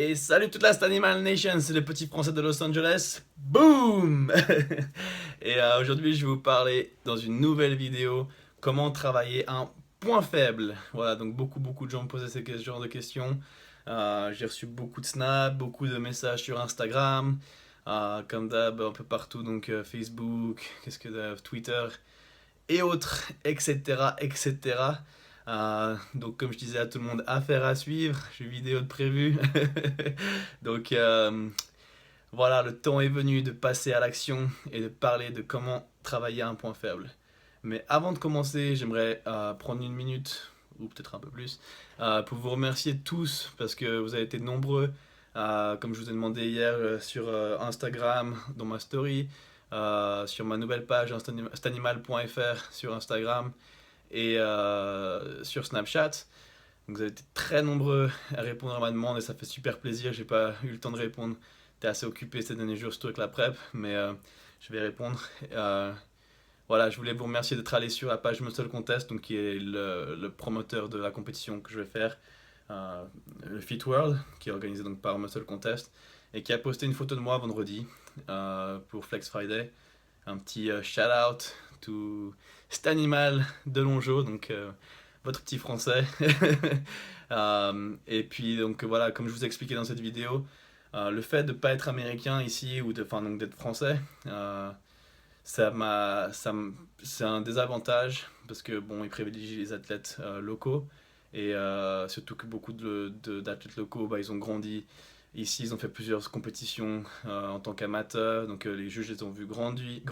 Et salut toute la Stanimal Nation, c'est le petit français de Los Angeles. Boom. Et aujourd'hui, je vais vous parler dans une nouvelle vidéo comment travailler un point faible. Voilà, donc beaucoup de gens me posaient ce genre de questions. J'ai reçu beaucoup de snaps, beaucoup de messages sur Instagram, comme d'hab, un peu partout, donc Facebook, Twitter et autres, etc., etc. Donc comme je disais à tout le monde, affaire à suivre, j'ai une vidéo de prévu. Donc voilà, le temps est venu de passer à l'action et de parler de comment travailler un point faible. Mais avant de commencer, j'aimerais prendre une minute, ou peut-être un peu plus, pour vous remercier tous parce que vous avez été nombreux, comme je vous ai demandé hier sur Instagram, dans ma story, sur ma nouvelle page stanimal.fr sur Instagram et sur Snapchat. Donc vous avez été très nombreux à répondre à ma demande et ça fait super plaisir. J'ai pas eu le temps de répondre. T'es assez occupé ces derniers jours, surtout avec la prep, mais je vais répondre. Voilà, je voulais vous remercier d'être allé sur la page Muscle Contest, donc qui est le promoteur de la compétition que je vais faire, euh, le Fit World, qui est organisé donc par Muscle Contest, et qui a posté une photo de moi vendredi pour Flex Friday. Un petit shout out to Stanimal de Longeau, donc votre petit français. Et puis donc voilà, comme je vous ai expliqué dans cette vidéo, le fait de ne pas être américain ici ou enfin donc d'être français, c'est un désavantage parce que bon, ils privilégient les athlètes locaux et surtout que beaucoup d'athlètes locaux, bah, ils ont grandi ici, ils ont fait plusieurs compétitions en tant qu'amateurs, donc les juges les ont vus grandi.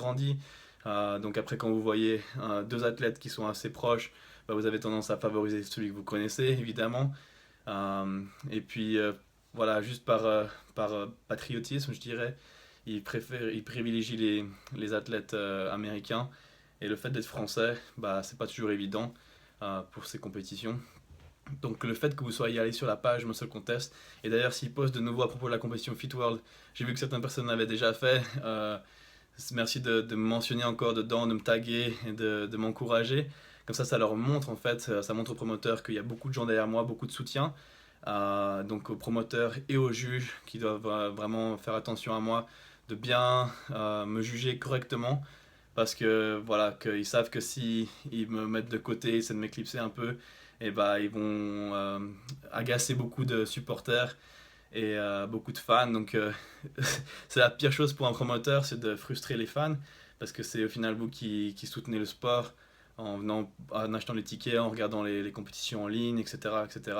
Donc après, quand vous voyez deux athlètes qui sont assez proches, bah, vous avez tendance à favoriser celui que vous connaissez, évidemment. Et puis voilà, juste par patriotisme, je dirais, ils privilégient les athlètes américains. Et le fait d'être français, bah, c'est pas toujours évident pour ces compétitions. Donc le fait que vous soyez allé sur la page Muscle Contest, et d'ailleurs s'ils postent de nouveau à propos de la compétition Fit World, j'ai vu que certaines personnes l'avaient déjà fait. Merci de me mentionner encore dedans, de me taguer et de m'encourager. Comme ça leur montre en fait, ça montre aux promoteurs qu'il y a beaucoup de gens derrière moi, beaucoup de soutien. Donc aux promoteurs et aux juges qui doivent vraiment faire attention à moi, de bien me juger correctement. Parce que voilà, qu'ils savent que si ils me mettent de côté, c'est de m'éclipser un peu, et bah ils vont agacer beaucoup de supporters et beaucoup de fans. Donc c'est la pire chose pour un promoteur, c'est de frustrer les fans, parce que c'est au final vous qui soutenez le sport en achetant les tickets, en regardant les compétitions en ligne, etc. etc.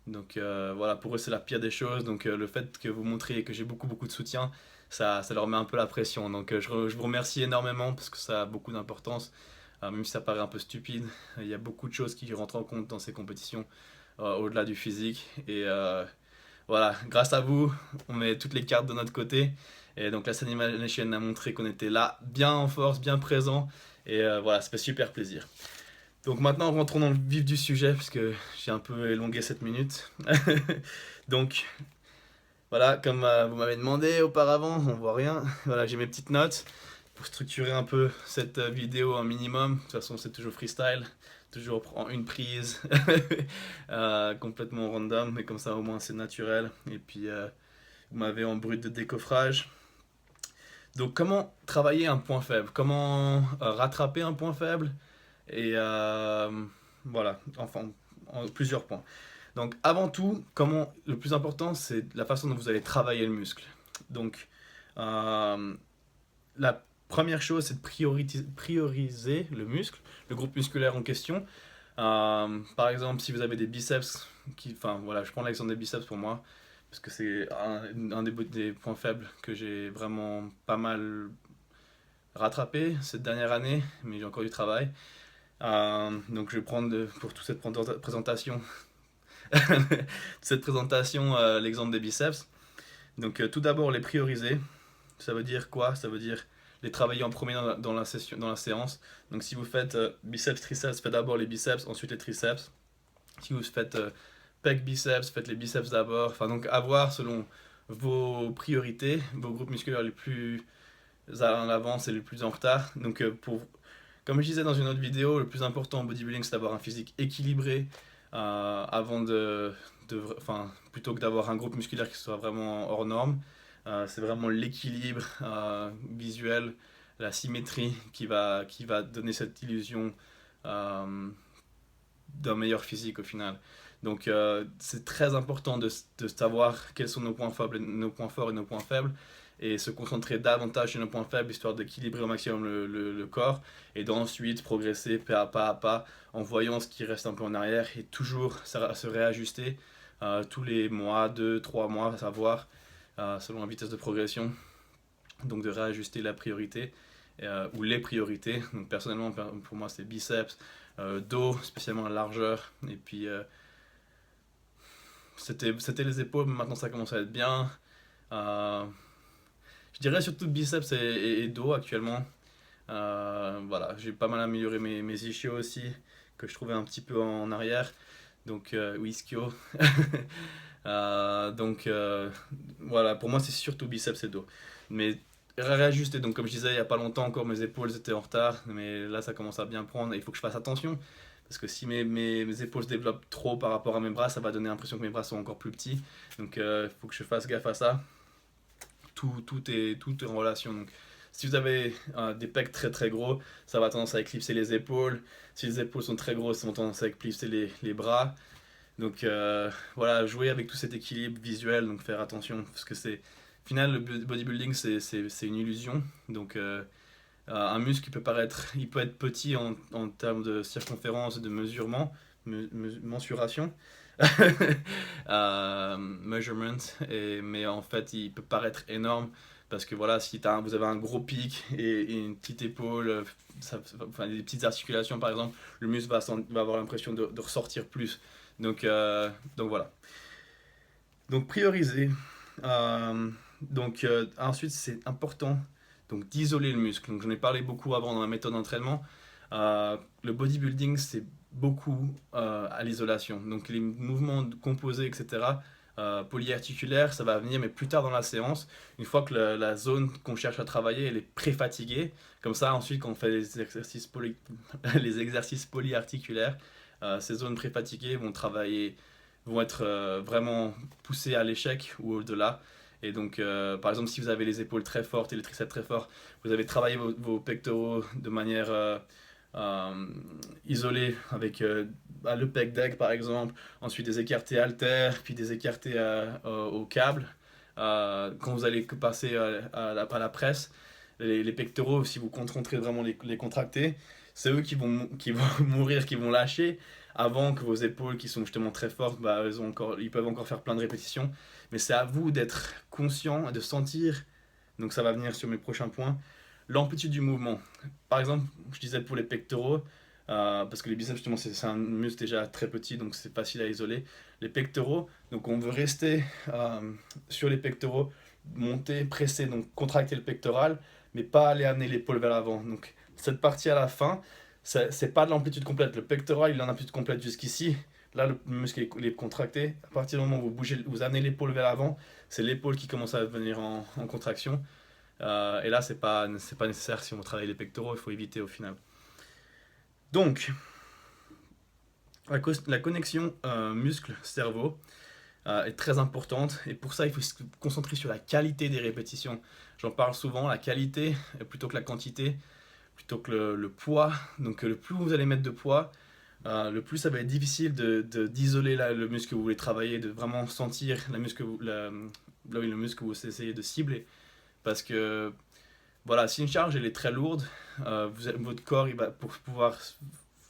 Donc voilà, pour eux c'est la pire des choses. Donc le fait que vous montriez que j'ai beaucoup de soutien, ça leur met un peu la pression. Donc je vous remercie énormément parce que ça a beaucoup d'importance. Même si ça paraît un peu stupide, il y a beaucoup de choses qui rentrent en compte dans ces compétitions, au-delà du physique. Et voilà, grâce à vous, on met toutes les cartes de notre côté. Et donc la Sunny Nation a montré qu'on était là, bien en force, bien présent. Et voilà, ça fait super plaisir. Donc maintenant, rentrons dans le vif du sujet, puisque j'ai un peu élongé cette minute. Donc voilà, comme vous m'avez demandé auparavant, on voit rien. Voilà, j'ai mes petites notes pour structurer un peu cette vidéo un minimum. De toute façon, c'est toujours freestyle, toujours en une prise, complètement random, mais comme ça au moins c'est naturel. Et puis vous m'avez en brut de décoffrage. Donc comment travailler un point faible? Comment rattraper un point faible? Et voilà, enfin, en plusieurs points. Donc avant tout, le plus important, c'est la façon dont vous allez travailler le muscle. Donc euh, la première chose, c'est de prioriser le muscle, le groupe musculaire en question. Par exemple, si vous avez des biceps, enfin voilà, je prends l'exemple des biceps pour moi, parce que c'est un des points faibles que j'ai vraiment pas mal rattrapé cette dernière année, mais j'ai encore du travail. Donc je vais prendre pour toute cette présentation, l'exemple des biceps. Donc tout d'abord les prioriser. Ça veut dire quoi? Ça veut dire les travailler en premier dans la séance. Donc si vous faites biceps, triceps, faites d'abord les biceps, ensuite les triceps. Si vous faites pec biceps, faites les biceps d'abord. Enfin donc avoir selon vos priorités, vos groupes musculaires les plus en avance et les plus en retard. Donc comme je disais dans une autre vidéo, le plus important en bodybuilding c'est d'avoir un physique équilibré avant enfin, plutôt que d'avoir un groupe musculaire qui soit vraiment hors norme. C'est vraiment l'équilibre visuel, la symétrie qui va donner cette illusion euh, d'un meilleur physique au final. Donc c'est très important de savoir quels sont nos points faibles, nos points forts et nos points faibles, et se concentrer davantage sur nos points faibles histoire d'équilibrer au maximum le corps, et d'ensuite progresser pas à pas en voyant ce qui reste un peu en arrière, et toujours se réajuster tous les mois, 2, 3 mois, à savoir selon la vitesse de progression, donc de réajuster la priorité ou les priorités. Donc personnellement pour moi c'est biceps, dos, spécialement la largeur, et puis c'était les épaules, mais maintenant ça commence à être bien. Euh, je dirais surtout biceps et dos actuellement. Voilà, j'ai pas mal amélioré mes ischios aussi, que je trouvais un petit peu en arrière. Donc, ou ischio. Voilà, pour moi c'est surtout biceps et dos. Mais réajuster, donc comme je disais il y a pas longtemps encore, mes épaules étaient en retard, mais là ça commence à bien prendre et il faut que je fasse attention. Parce que si mes épaules se développent trop par rapport à mes bras, ça va donner l'impression que mes bras sont encore plus petits. Donc il faut que je fasse gaffe à ça. Tout est en relation. Donc, si vous avez des pecs très très gros, ça va tendance à éclipser les épaules. Si les épaules sont très grosses, ça va tendance à éclipser les bras. Donc voilà, jouer avec tout cet équilibre visuel, donc faire attention, parce que au final, le bodybuilding, c'est une illusion. Donc un muscle il peut être petit en termes de circonférence et de mesurement, mensuration, measurement, mais en fait il peut paraître énorme parce que voilà, si vous avez un gros pic et une petite épaule, enfin des petites articulations par exemple, le muscle va avoir l'impression de ressortir plus. Donc voilà. Donc prioriser. Ensuite c'est important donc d'isoler le muscle. Donc j'en ai parlé beaucoup avant dans la méthode d'entraînement. Le bodybuilding c'est beaucoup à l'isolation. Donc les mouvements composés, etc., polyarticulaires, ça va venir, mais plus tard dans la séance, une fois que la zone qu'on cherche à travailler, elle est pré-fatiguée. Comme ça, ensuite, quand on fait les exercices polyarticulaires, ces zones pré-fatiguées vont être vraiment poussées à l'échec ou au-delà. Et donc, par exemple, si vous avez les épaules très fortes et les triceps très forts, vous avez travaillé vos pectoraux de manière isolée avec le pec deck par exemple, ensuite des écartés haltères, puis des écartés au câble. Quand vous allez passer à la presse, les pectoraux, si vous concentrez vraiment les contracter, c'est eux qui vont mourir, qui vont lâcher avant que vos épaules qui sont justement très fortes, bah, ils peuvent encore faire plein de répétitions. Mais c'est à vous d'être conscient et de sentir, donc ça va venir sur mes prochains points, l'amplitude du mouvement. Par exemple, je disais pour les pectoraux, parce que les biceps justement c'est un muscle déjà très petit, donc c'est facile à isoler. Les pectoraux, donc on veut rester sur les pectoraux, monter, presser, donc contracter le pectoral, mais pas aller amener l'épaule vers l'avant. Donc cette partie à la fin, c'est pas de l'amplitude complète. Le pectoral il a l'amplitude complète jusqu'ici. Là, le muscle il est contracté. À partir du moment où vous amenez l'épaule vers l'avant, c'est l'épaule qui commence à venir en contraction. Et là, c'est pas nécessaire si on travaille les pectoraux, il faut éviter au final. Donc, la connexion muscle-cerveau est très importante, et pour ça, il faut se concentrer sur la qualité des répétitions. J'en parle souvent, la qualité plutôt que la quantité, plutôt que le poids. Donc, le plus vous allez mettre de poids, le plus ça va être difficile d'isoler le muscle que vous voulez travailler, de vraiment sentir le muscle que vous essayez de cibler. Parce que voilà, si une charge elle est très lourde, votre corps pour pouvoir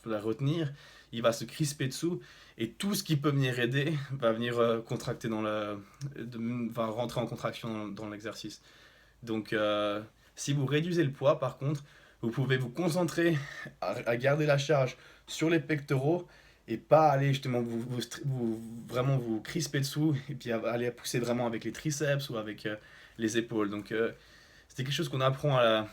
la retenir, il va se crisper dessous, et tout ce qui peut venir aider va venir contracter va rentrer en contraction dans l'exercice. Donc si vous réduisez le poids par contre, vous pouvez vous concentrer à garder la charge sur les pectoraux et pas aller justement vraiment vous crisper dessous et puis aller pousser vraiment avec les triceps ou avec les épaules. Donc c'est quelque chose qu'on apprend à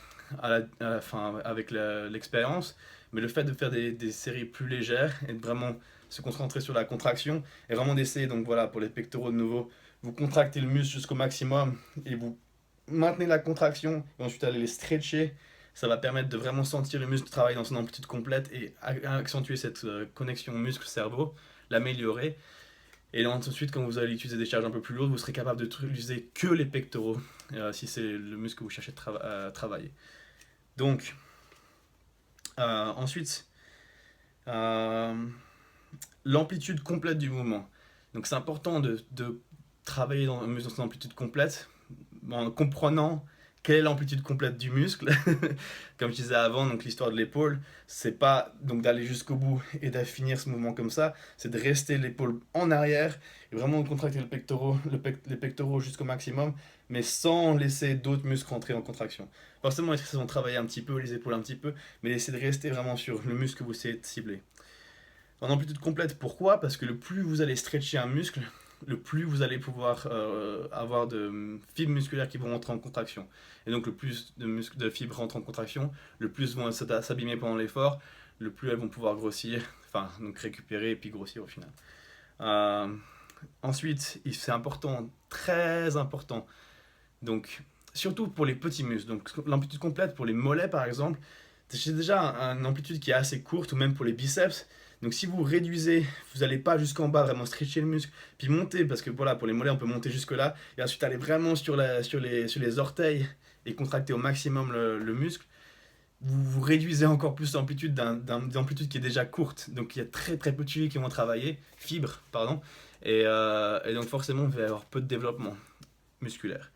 la fin avec l'expérience, mais le fait de faire des séries plus légères et de vraiment se concentrer sur la contraction et vraiment d'essayer, donc voilà, pour les pectoraux de nouveau, vous contractez le muscle jusqu'au maximum et vous maintenez la contraction et ensuite allez les stretcher. Ça va permettre de vraiment sentir le muscle travailler dans son amplitude complète et accentuer cette connexion muscle-cerveau, l'améliorer. Et ensuite, quand vous allez utiliser des charges un peu plus lourdes, vous serez capable de utiliser que les pectoraux, si c'est le muscle que vous cherchez à travailler. Donc, ensuite, euh, l'amplitude complète du mouvement. Donc c'est important de travailler dans une amplitude complète en comprenant quelle est l'amplitude complète du muscle. Comme je disais avant, donc l'histoire de l'épaule, c'est pas donc d'aller jusqu'au bout et de finir ce mouvement comme ça, c'est de rester l'épaule en arrière et vraiment de contracter les pectoraux jusqu'au maximum, mais sans laisser d'autres muscles rentrer en contraction. Forcément, les triceps vont travailler un petit peu, les épaules un petit peu, mais essayez de rester vraiment sur le muscle que vous essayez de cibler. En amplitude complète, pourquoi? Parce que le plus vous allez stretcher un muscle, le plus vous allez pouvoir avoir de fibres musculaires qui vont rentrer en contraction. Et donc le plus de fibres rentrent en contraction, le plus vont s'abîmer pendant l'effort, le plus elles vont pouvoir grossir, enfin donc récupérer et puis grossir au final. Euh, Ensuite, c'est important, très important, donc surtout pour les petits muscles, donc l'amplitude complète pour les mollets par exemple, c'est déjà une amplitude qui est assez courte, ou même pour les biceps. Donc si vous réduisez, vous n'allez pas jusqu'en bas, vraiment stretcher le muscle, puis monter, parce que voilà, pour les mollets, on peut monter jusque là, et ensuite aller vraiment sur les orteils et contracter au maximum le muscle. Vous réduisez encore plus l'amplitude d'une amplitude qui est déjà courte. Donc il y a très très peu de fibres qui vont travailler, pardon, et donc forcément, vous allez avoir peu de développement musculaire.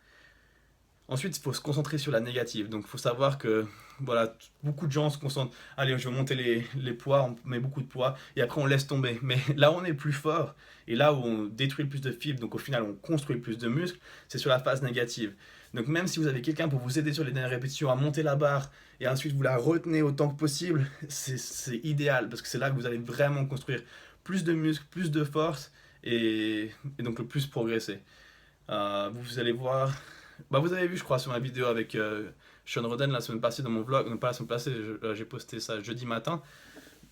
Ensuite, il faut se concentrer sur la négative. Donc, il faut savoir que voilà, beaucoup de gens se concentrent. Allez, je vais monter les poids, on met beaucoup de poids, et après on laisse tomber. Mais là où on est le plus fort, et là où on détruit le plus de fibres, donc au final on construit le plus de muscles, c'est sur la phase négative. Donc, même si vous avez quelqu'un pour vous aider sur les dernières répétitions à monter la barre, et ensuite vous la retenez autant que possible, c'est idéal, parce que c'est là que vous allez vraiment construire plus de muscles, plus de force, et donc le plus progresser. Vous allez voir. Bah, vous avez vu, je crois, sur ma vidéo avec Sean Roden la semaine passée dans mon vlog. Non, pas la semaine passée, j'ai posté ça jeudi matin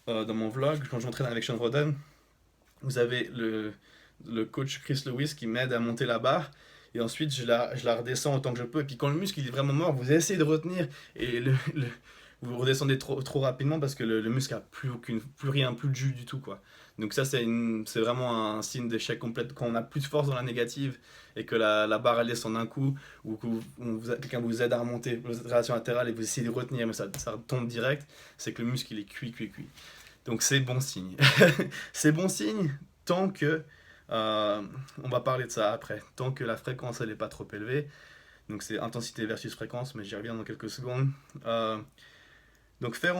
dans mon vlog quand j'entraîne avec Sean Roden. Vous avez le coach Chris Lewis qui m'aide à monter la barre. Et ensuite, je la redescends autant que je peux. Et puis, quand le muscle il est vraiment mort, vous essayez de retenir. Et vous redescendez trop rapidement parce que le muscle a plus rien, plus de jus du tout, quoi. Donc ça, c'est vraiment un signe d'échec complet quand on a plus de force dans la négative et que la barre elle descend d'un coup, ou que quelqu'un vous aide à remonter vos relations latérales et vous essayez de retenir mais ça tombe direct, c'est que le muscle il est cuit. Donc c'est bon signe. C'est bon signe tant que, on va parler de ça après, tant que la fréquence elle n'est pas trop élevée. Donc c'est intensité versus fréquence, mais j'y reviens dans quelques secondes. Donc faire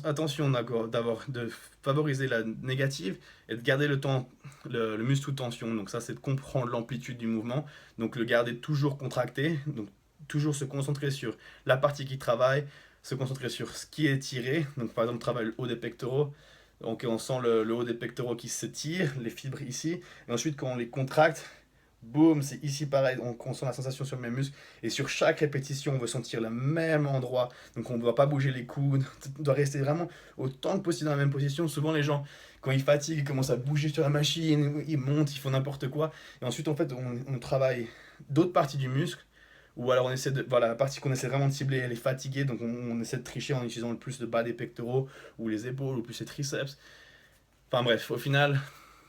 attention de favoriser la négative et de garder le muscle sous tension. Donc ça c'est de comprendre l'amplitude du mouvement. Donc le garder toujours contracté. Donc toujours se concentrer sur la partie qui travaille, se concentrer sur ce qui est tiré. Donc par exemple travailler le haut des pectoraux. Donc on sent le haut des pectoraux qui se tire, les fibres ici. Et ensuite quand on les contracte, boum, c'est ici pareil, on sent la sensation sur mes muscles. Et sur chaque répétition, on veut sentir le même endroit. Donc on ne doit pas bouger les coudes, on doit rester vraiment autant que possible dans la même position. Souvent les gens, quand ils fatiguent, ils commencent à bouger sur la machine, ils montent, ils font n'importe quoi. Et ensuite, en fait, on travaille d'autres parties du muscle. Ou alors on essaie de. Voilà, la partie qu'on essaie vraiment de cibler, elle est fatiguée. Donc on essaie de tricher en utilisant le plus de bas des pectoraux, ou les épaules, ou plus les triceps. Enfin bref, au final,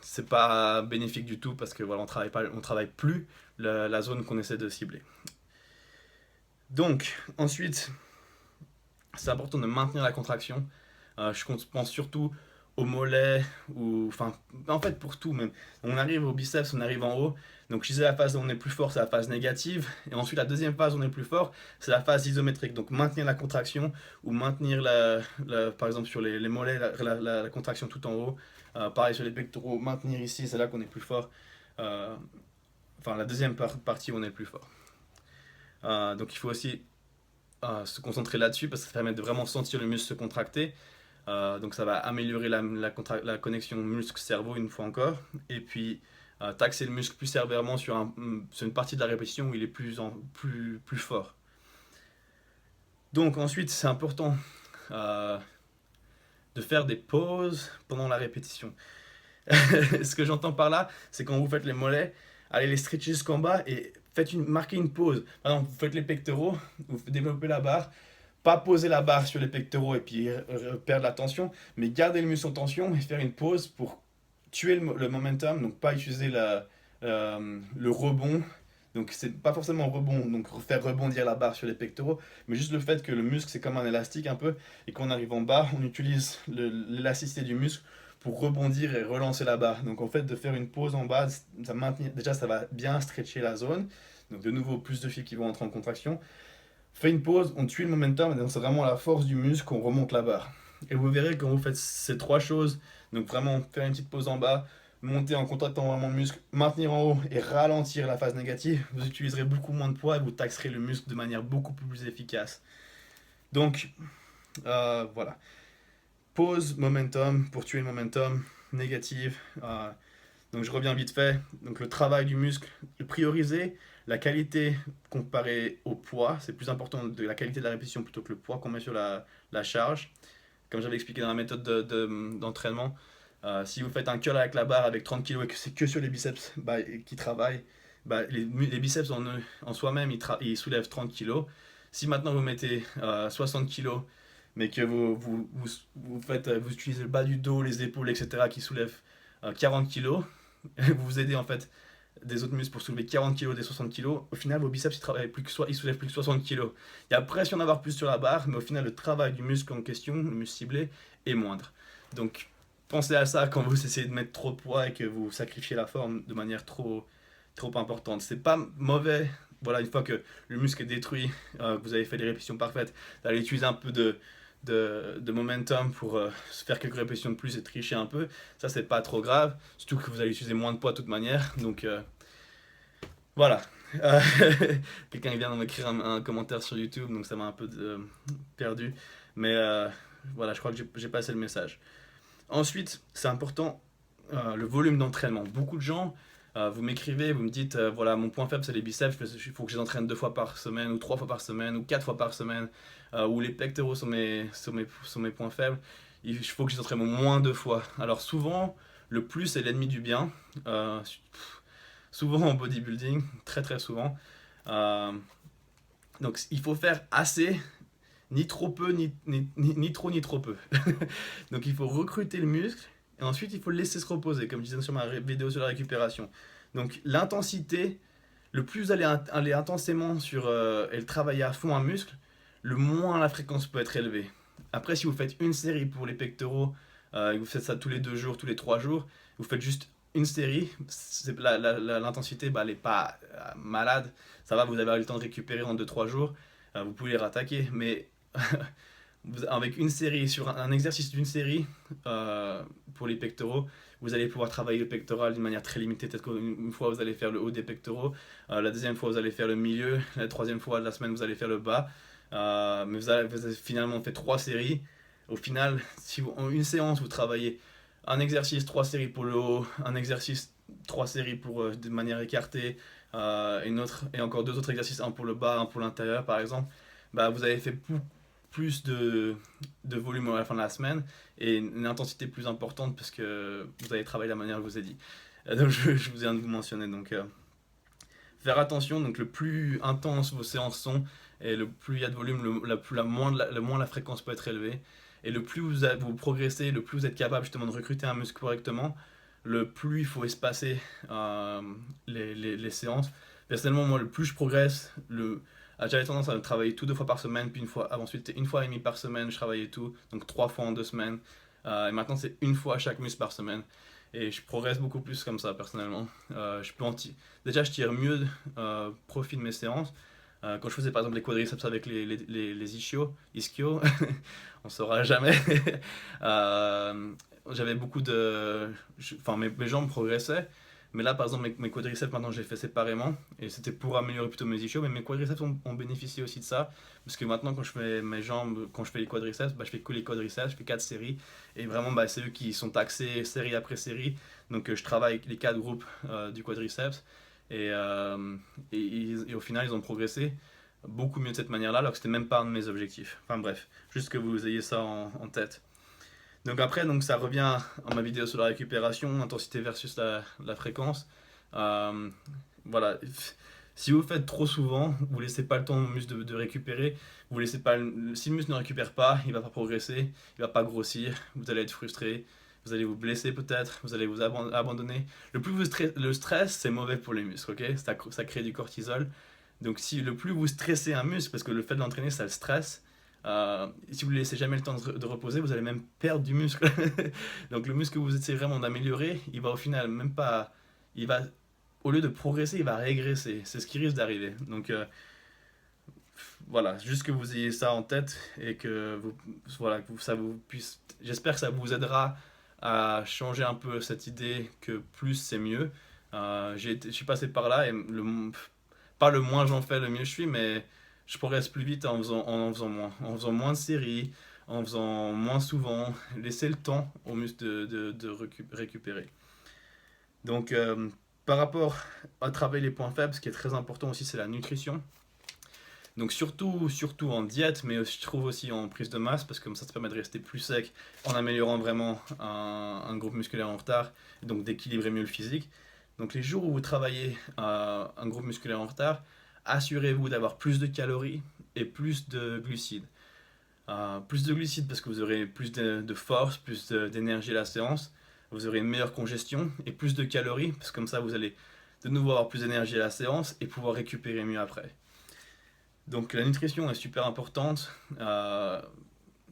c'est pas bénéfique du tout parce que voilà, on travaille plus la zone qu'on essaie de cibler. Donc, ensuite, c'est important de maintenir la contraction. Je pense surtout aux mollets, enfin, en fait pour tout même. On arrive au biceps, on arrive en haut. Donc, je disais la phase où on est plus fort, c'est la phase négative. Et ensuite, la deuxième phase où on est plus fort, c'est la phase isométrique. Donc, maintenir la contraction ou maintenir, par exemple, sur les mollets, la contraction tout en haut. Pareil sur les pectoraux, maintenir ici, c'est là qu'on est plus fort. Enfin, la deuxième partie où on est le plus fort. Donc, il faut aussi se concentrer là-dessus parce que ça permet de vraiment sentir le muscle se contracter. Donc ça va améliorer la connexion muscle-cerveau une fois encore. Et puis taxer le muscle plus sévèrement sur une partie de la répétition où il est plus fort. Donc ensuite, c'est important de faire des pauses pendant la répétition. Ce que j'entends par là, c'est quand vous faites les mollets, allez les stretcher jusqu'en bas et marquez une pause. Par exemple, vous faites les pectoraux, vous développez la barre, pas poser la barre sur les pectoraux et puis perdre la tension, mais garder le muscle en tension et faire une pause pour tuer le momentum, donc pas utiliser le rebond. Donc c'est pas forcément rebond, donc faire rebondir la barre sur les pectoraux, mais juste le fait que le muscle c'est comme un élastique un peu, et qu'on arrive en bas, on utilise l'élasticité du muscle pour rebondir et relancer la barre. Donc en fait de faire une pause en bas, déjà ça va bien stretcher la zone, donc de nouveau plus de fibres qui vont entrer en contraction. Fait une pause, on tue le momentum, et donc c'est vraiment la force du muscle qu'on remonte la barre. Et vous verrez quand vous faites ces trois choses, donc vraiment faire une petite pause en bas, monter en contractant vraiment le muscle, maintenir en haut et ralentir la phase négative, vous utiliserez beaucoup moins de poids et vous taxerez le muscle de manière beaucoup plus efficace. Donc voilà, pause, momentum pour tuer le momentum, négative. Donc je reviens vite fait. Donc le travail du muscle, le prioriser, la qualité comparée au poids, c'est plus important de la qualité de la répétition plutôt que le poids qu'on met sur la charge. Comme j'avais expliqué dans la méthode d'entraînement, si vous faites un curl avec la barre avec 30 kg et que c'est que sur les biceps qui travaillent, les biceps en soi-même ils soulèvent 30 kg. Si maintenant vous mettez 60 kg, mais que vous utilisez le bas du dos, les épaules, etc., qui soulèvent 40 kg, vous vous aidez en fait des autres muscles pour soulever 40 kg des 60 kg, au final vos biceps ils soulèvent plus que 60 kg. Il y a pression d'avoir plus sur la barre, mais au final le travail du muscle en question, le muscle ciblé, est moindre. Donc pensez à ça quand vous essayez de mettre trop de poids et que vous sacrifiez la forme de manière trop importante. C'est pas mauvais, voilà, une fois que le muscle est détruit, que vous avez fait des répétitions parfaites, d'aller utiliser un peu de momentum pour faire quelques répétitions de plus et tricher un peu. Ça, c'est pas trop grave, surtout que vous allez utiliser moins de poids de toute manière. Donc voilà. Euh, Quelqu'un vient de m'écrire un commentaire sur YouTube, donc ça m'a un peu perdu. Mais voilà, je crois que j'ai passé le message. Ensuite, c'est important, le volume d'entraînement. Beaucoup de gens, vous m'écrivez, vous me dites, voilà, mon point faible c'est les biceps, il faut que je les entraîne 2 fois par semaine, ou 3 fois par semaine, ou 4 fois par semaine, ou les pectoraux sont mes points faibles. Il faut que je les entraîne au moins 2 fois. Alors souvent, le plus est l'ennemi du bien. Souvent en bodybuilding, très très souvent. Euh, donc il faut faire assez, ni trop peu, ni trop ni trop peu. Donc il faut recruter le muscle et ensuite il faut le laisser se reposer, comme je disais sur ma vidéo sur la récupération. Donc l'intensité, le plus vous allez aller intensément et le travailler à fond un muscle, le moins la fréquence peut être élevée. Après, si vous faites une série pour les pectoraux, et vous faites ça tous les 2 jours, tous les 3 jours, vous faites juste une série, l'intensité elle n'est pas malade, ça va, vous avez eu le temps de récupérer en 2-3 jours, vous pouvez les rattaquer, mais avec une série, sur un exercice d'une série pour les pectoraux, vous allez pouvoir travailler le pectoral d'une manière très limitée. Peut-être qu'une fois vous allez faire le haut des pectoraux, la deuxième fois vous allez faire le milieu, la troisième fois de la semaine vous allez faire le bas. Mais vous avez finalement fait 3 séries. Au final, si en une séance vous travaillez un exercice, 3 séries pour le haut, un exercice, 3 séries pour de manière écartée, et encore 2 autres exercices, un pour le bas, un pour l'intérieur par exemple, vous avez fait plus de volume à la fin de la semaine et une intensité plus importante parce que vous avez travaillé de la manière que je vous ai dit. Donc je vous ai de vous mentionner. Donc faire attention, donc le plus intense vos séances sont et le plus il y a de volume, le moins la fréquence peut être élevée. Et le plus vous progressez, le plus vous êtes capable justement de recruter un muscle correctement, le plus il faut espacer les séances. Personnellement, moi, le plus je progresse, j'avais tendance à travailler tout 2 fois par semaine, puis ensuite 1 fois et demie par semaine, je travaillais tout, donc 3 fois en 2 semaines. Et maintenant, c'est 1 fois chaque muscle par semaine. Et je progresse beaucoup plus comme ça, personnellement. Déjà, je tire mieux profit de mes séances. Quand je faisais par exemple les quadriceps avec les ischio, on saura jamais. J'avais beaucoup de. Enfin, mes jambes progressaient. Mais là, par exemple, mes quadriceps, maintenant, je les fais séparément. Et c'était pour améliorer plutôt mes ischios. Mais mes quadriceps ont bénéficié aussi de ça. Parce que maintenant, quand je fais mes jambes, quand je fais les quadriceps, je fais que les quadriceps, je fais 4 séries. Et vraiment, c'est eux qui sont taxés série après série. Donc, je travaille les 4 groupes du quadriceps. Et au final, ils ont progressé beaucoup mieux de cette manière-là, alors que c'était même pas un de mes objectifs. Enfin bref, juste que vous ayez ça en tête. Donc après, ça revient à ma vidéo sur la récupération, l'intensité versus la fréquence. Voilà, si vous faites trop souvent, vous laissez pas le temps au muscle de récupérer. Vous laissez pas, si le muscle ne récupère pas, il va pas progresser, il va pas grossir, vous allez être frustré, vous allez vous blesser peut-être, vous allez vous abandonner. Le stress, c'est mauvais pour les muscles, ok? Ça crée du cortisol. Donc si le plus vous stressez un muscle, parce que le fait de l'entraîner, ça le stresse, si vous ne laissez jamais le temps de reposer, vous allez même perdre du muscle. Donc le muscle que vous essayez vraiment d'améliorer, il va au final même pas... Il va, au lieu de progresser, il va régresser. C'est ce qui risque d'arriver. Donc voilà, juste que vous ayez ça en tête et que voilà, ça vous puisse... J'espère que ça vous aidera à changer un peu cette idée que plus c'est mieux. Je suis passé par là et pas le moins j'en fais, le mieux je suis, mais je progresse plus vite en faisant moins. En faisant moins de séries, en faisant moins souvent, laisser le temps aux muscles de récupérer. Donc, par rapport à travailler les points faibles, ce qui est très important aussi, c'est la nutrition. Donc surtout en diète, mais je trouve aussi en prise de masse, parce que comme ça te permet de rester plus sec en améliorant vraiment un groupe musculaire en retard, et donc d'équilibrer mieux le physique. Donc les jours où vous travaillez un groupe musculaire en retard, assurez-vous d'avoir plus de calories et plus de glucides. Plus de glucides parce que vous aurez plus de force, plus d'énergie à la séance, vous aurez une meilleure congestion, et plus de calories, parce que comme ça vous allez de nouveau avoir plus d'énergie à la séance et pouvoir récupérer mieux après. Donc la nutrition est super importante.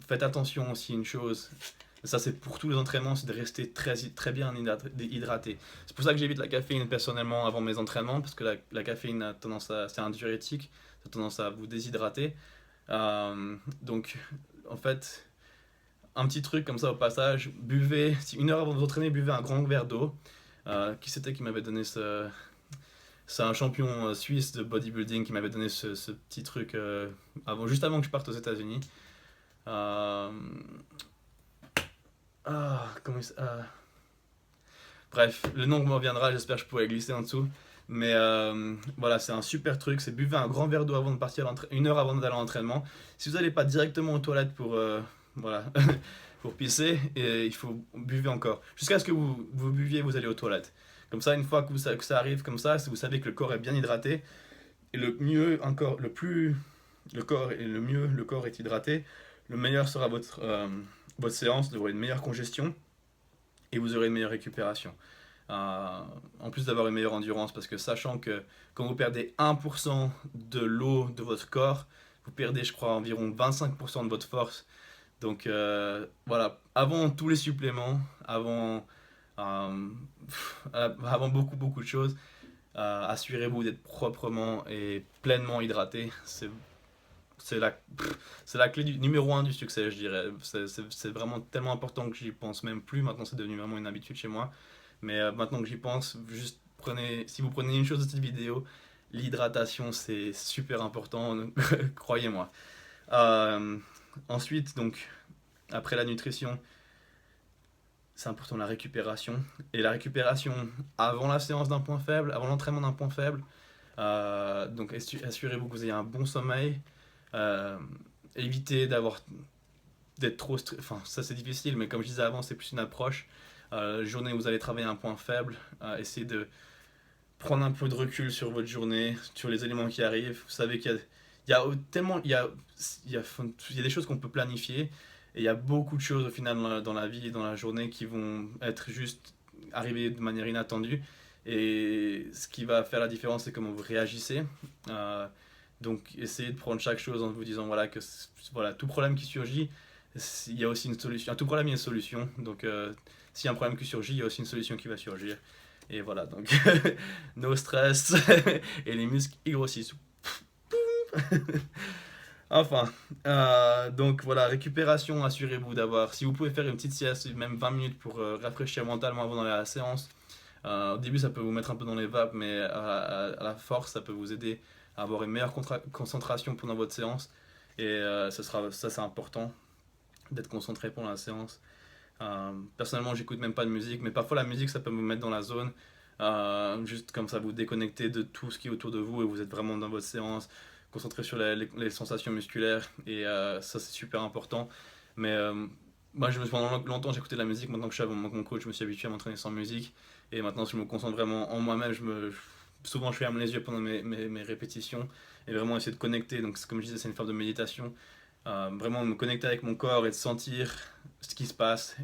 Faites attention aussi à une chose, ça c'est pour tous les entraînements, c'est de rester très bien hydraté. C'est pour ça que j'évite la caféine personnellement avant mes entraînements, parce que la caféine a tendance c'est un diurétique, ça a tendance à vous déshydrater. Donc en fait, un petit truc comme ça au passage, buvez, si 1 heure avant de vous entraîner, buvez un grand verre d'eau. Qui c'était qui m'avait donné ce... C'est un champion suisse de bodybuilding qui m'avait donné ce petit truc juste avant que je parte aux États-Unis. Euh, comment bref, le nom me reviendra, j'espère que je pourrai glisser en dessous. Mais voilà, c'est un super truc. C'est buvez un grand verre d'eau avant de partir, 1 heure avant d'aller à l'entraînement. Si vous n'allez pas directement aux toilettes pour, voilà, pour pisser, et il faut buvez encore. Jusqu'à ce que vous buviez, vous allez aux toilettes. Comme ça, une fois que ça arrive comme ça, vous savez que le corps est bien hydraté. Et le mieux encore, le plus le corps est le mieux, le corps est hydraté, le meilleur sera votre séance, vous aurez une meilleure congestion et vous aurez une meilleure récupération. En plus d'avoir une meilleure endurance, parce que sachant que quand vous perdez 1% de l'eau de votre corps, vous perdez, je crois, environ 25% de votre force. Donc voilà, avant tous les suppléments, euh, avant beaucoup de choses, assurez-vous d'être proprement et pleinement hydraté. C'est la, c'est la clé numéro un du succès, je dirais. C'est vraiment tellement important que j'y pense même plus. Maintenant, c'est devenu vraiment une habitude chez moi. Mais maintenant que j'y pense, juste si vous prenez une chose de cette vidéo, l'hydratation, c'est super important, croyez-moi. Euh, Ensuite, donc, après la nutrition, c'est important la récupération. Et la récupération avant la séance d'un point faible, avant l'entraînement d'un point faible. Donc, assurez-vous que vous ayez un bon sommeil. Euh, Évitez d'être trop enfin ça c'est difficile, mais comme je disais avant, c'est plus une approche. La journée où vous allez travailler un point faible, essayez de prendre un peu de recul sur votre journée, sur les éléments qui arrivent. Vous savez il y a tellement il y a des choses qu'on peut planifier, et il y a beaucoup de choses au final dans la vie et dans la journée qui vont être juste arriver de manière inattendue, et ce qui va faire la différence, c'est comment vous réagissez. Euh, donc essayez de prendre chaque chose en vous disant voilà que voilà, tout problème qui surgit, il y a aussi une solution. À tout problème, il y a une solution. Donc s'il y a un problème qui surgit, il y a aussi une solution qui va surgir. Et voilà, donc no stress et les muscles ils grossissent. Enfin, donc voilà, récupération, assurez-vous d'avoir, si vous pouvez faire une petite sieste, même 20 minutes pour rafraîchir mentalement avant d'aller à la séance. Au début, ça peut vous mettre un peu dans les vapes, mais à la force, ça peut vous aider à avoir une meilleure concentration pendant votre séance. Et ça, c'est important d'être concentré pendant la séance. Personnellement, j'écoute même pas de musique, mais parfois la musique, ça peut me mettre dans la zone. Juste comme ça, vous déconnectez de tout ce qui est autour de vous et vous êtes vraiment dans votre séance, concentré sur les sensations musculaires. Et ça, c'est super important. Mais moi, pendant longtemps, j'écoutais de la musique. Maintenant que je suis avec mon coach, je me suis habitué à m'entraîner sans musique. Et maintenant, je me concentre vraiment en moi-même. Souvent, je ferme les yeux pendant mes répétitions et vraiment essayer de connecter. Donc, comme je disais, c'est une forme de méditation. Vraiment me connecter avec mon corps et de sentir ce qui se passe,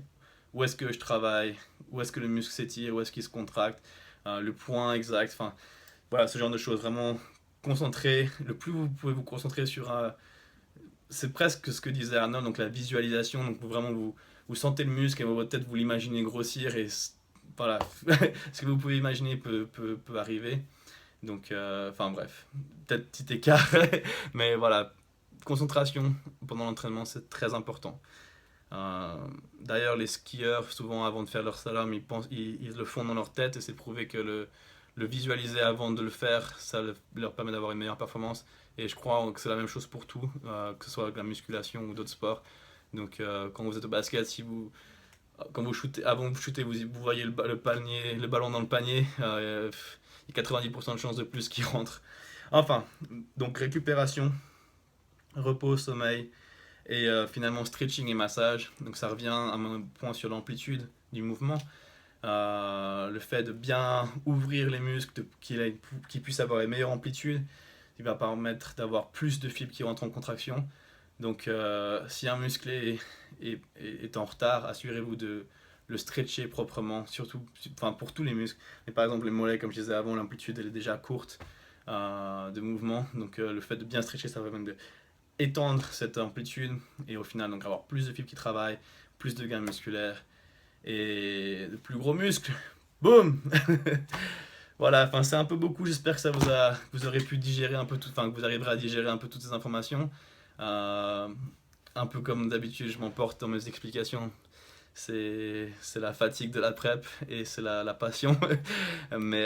où est-ce que je travaille, où est-ce que le muscle s'étire, où est-ce qu'il se contracte, le point exact, enfin voilà, ce genre de choses. Vraiment concentrer, le plus vous pouvez vous concentrer sur un... C'est presque ce que disait Arnold, donc la visualisation, donc vraiment vous sentez le muscle et dans votre tête vous l'imaginez grossir et voilà, ce que vous pouvez imaginer peut arriver. Donc, enfin bref, peut-être petit écart, mais voilà, concentration pendant l'entraînement, c'est très important. Euh, D'ailleurs, les skieurs, souvent avant de faire leur slalom, ils le font dans leur tête et c'est prouvé que le visualiser avant de le faire, ça leur permet d'avoir une meilleure performance. Et je crois que c'est la même chose pour tout, que ce soit avec la musculation ou d'autres sports. Donc, quand vous êtes au basket, si vous, quand vous shootez, avant de shooter, vous voyez le ballon dans le panier, il y a 90% de chances de plus qu'il rentre. Enfin, donc récupération, repos, sommeil et finalement stretching et massage. Donc ça revient à mon point sur l'amplitude du mouvement. Le fait de bien ouvrir les muscles, qu'ils puissent avoir une meilleure amplitude, qui va permettre d'avoir plus de fibres qui rentrent en contraction. Donc si un muscle est en retard, assurez-vous de le stretcher proprement, surtout enfin, pour tous les muscles. Mais par exemple les mollets, comme je disais avant, l'amplitude elle est déjà courte de mouvement. Donc le fait de bien stretcher, ça va même étendre cette amplitude et au final donc avoir plus de fibres qui travaillent, plus de gains musculaires et de plus gros muscles. Boum. Voilà, enfin c'est un peu beaucoup, j'espère que vous aurez pu digérer un peu tout, enfin que vous arriverez à digérer un peu toutes ces informations. Euh, un peu comme d'habitude, je m'emporte dans mes explications. C'est la fatigue de la prep et c'est la passion. Mais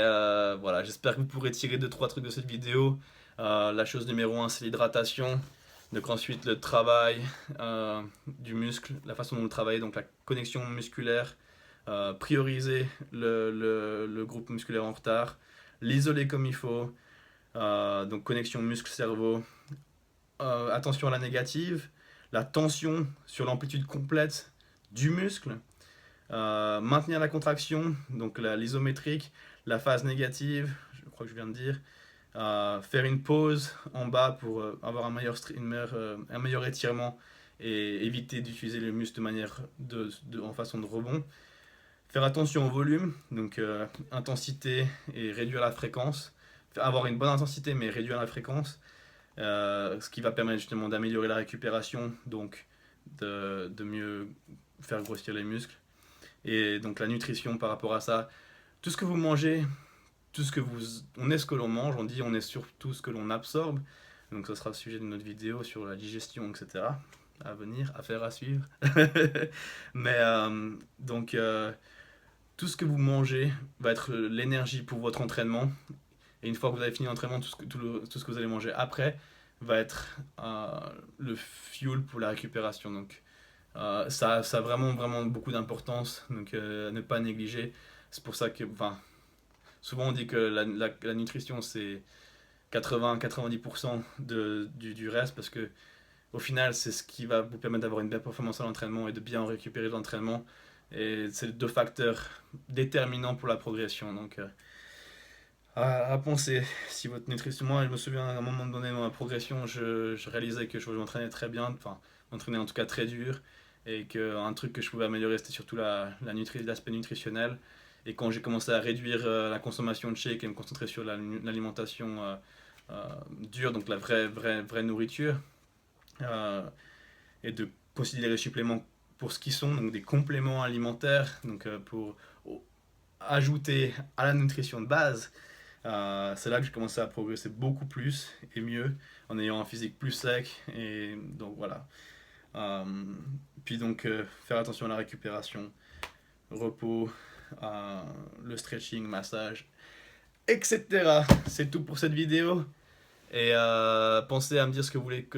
voilà, j'espère que vous pourrez tirer 2-3 trucs de cette vidéo. La chose numéro un, c'est l'hydratation. Donc ensuite, le travail du muscle, la façon dont vous travaillez, donc la connexion musculaire, prioriser le groupe musculaire en retard, l'isoler comme il faut, donc connexion muscle-cerveau, attention à la négative, la tension sur l'amplitude complète du muscle, maintenir la contraction, donc l'isométrique, la phase négative, je crois que je viens de dire, faire une pause en bas pour avoir un meilleur étirement et éviter d'utiliser le muscle de manière en façon de rebond. Faire attention au volume, donc intensité et réduire la fréquence. Avoir une bonne intensité mais réduire la fréquence, ce qui va permettre justement d'améliorer la récupération, donc de mieux faire grossir les muscles. Et donc la nutrition par rapport à ça, tout ce que vous mangez, on est ce que l'on mange, on dit on est surtout ce que l'on absorbe. Donc ce sera le sujet de notre vidéo sur la digestion, etc. À venir, à faire, à suivre. Mais donc tout ce que vous mangez va être l'énergie pour votre entraînement. Et une fois que vous avez fini l'entraînement, tout ce que vous allez manger après va être le fuel pour la récupération. Donc ça a vraiment, vraiment beaucoup d'importance. Donc ne pas négliger. C'est pour ça que, enfin, souvent on dit que la nutrition c'est 80-90% du reste parce que au final c'est ce qui va vous permettre d'avoir une belle performance à l'entraînement et de bien récupérer l'entraînement. Et c'est les deux facteurs déterminants pour la progression. Donc à penser si votre nutrition, moi je me souviens à un moment donné dans ma progression, je réalisais que je m'entraînais très bien, enfin m'entraînais en tout cas très dur et qu'un truc que je pouvais améliorer c'était surtout l'aspect nutritionnel. Et quand j'ai commencé à réduire la consommation de shake et me concentrer sur l'alimentation dure, donc la vraie nourriture, et de considérer les suppléments pour ce qu'ils sont, donc des compléments alimentaires, donc pour ajouter à la nutrition de base, c'est là que j'ai commencé à progresser beaucoup plus et mieux, en ayant un physique plus sec, et donc voilà. Puis donc faire attention à la récupération, repos, le stretching, massage, etc. C'est tout pour cette vidéo. Et pensez à me dire ce que vous voulez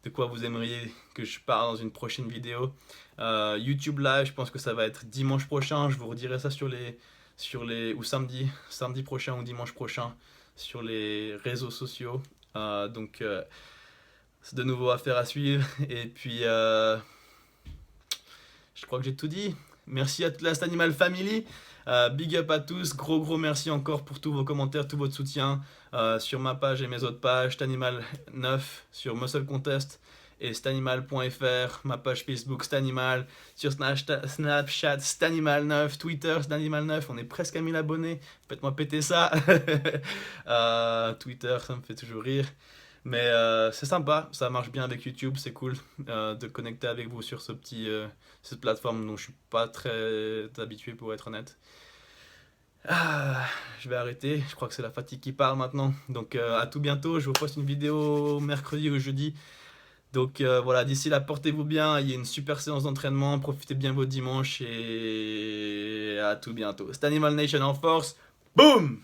de quoi vous aimeriez que je parle dans une prochaine vidéo. YouTube Live, je pense que ça va être dimanche prochain. Je vous redirai ça ou samedi prochain ou dimanche prochain sur les réseaux sociaux. Donc c'est de nouveau affaire à suivre. Et puis je crois que j'ai tout dit. Merci à toute la Animal Family. Big up à tous. Gros merci encore pour tous vos commentaires, tout votre soutien sur ma page et mes autres pages. T'Animal 9 sur Muscle Contest et stanimal.fr, ma page Facebook Stanimal, sur Snapchat Stanimal9, Twitter Stanimal9, on est presque à 1000 abonnés, faites-moi péter ça. Twitter, ça me fait toujours rire. Mais c'est sympa, ça marche bien avec YouTube, c'est cool de connecter avec vous sur cette plateforme dont je suis pas très habitué pour être honnête. Je vais arrêter, je crois que c'est la fatigue qui parle maintenant. Donc à tout bientôt, je vous poste une vidéo mercredi ou jeudi. Donc voilà, d'ici là, portez-vous bien, il y a une super séance d'entraînement, profitez bien vos dimanches et à tout bientôt. C'est Animal Nation en force, boum!